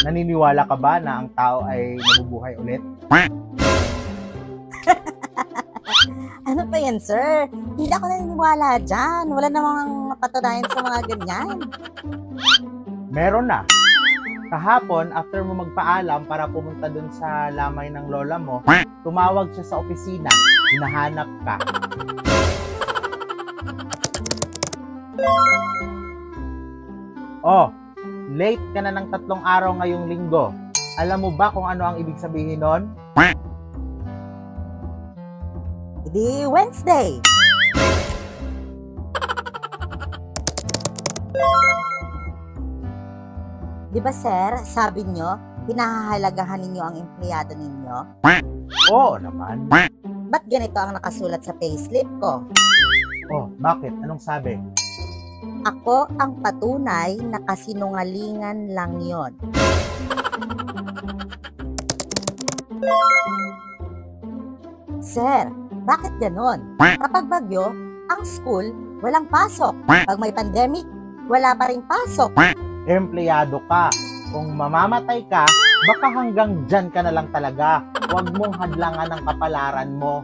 Naniniwala ka ba na ang tao ay nabubuhay ulit? Ano pa yan, sir? Hindi ako naniniwala dyan. Wala namang mapatunayan sa mga ganyan. Meron na. Kahapon, after mo magpaalam para pumunta dun sa lamay ng lola mo, tumawag siya sa opisina. Hinahanap ka. Oh, late ka na ng 3 araw ngayong linggo. Alam mo ba kung ano ang ibig sabihin nun? Di Wednesday. Di ba, sir, sabi nyo, pinahahalagahan ninyo ang empleyado ninyo? Oo naman. Ba't ganito ang nakasulat sa payslip ko? Oh, bakit? Anong sabi? Ako ang patunay na kasinungalingan lang yon. Sir, bakit ganon? Kapag bagyo, ang school walang pasok. Pag may pandemic, wala pa ring pasok. Empleyado ka. Kung mamamatay ka, baka hanggang dyan ka na lang talaga. Huwag mong hadlangan ang kapalaran mo.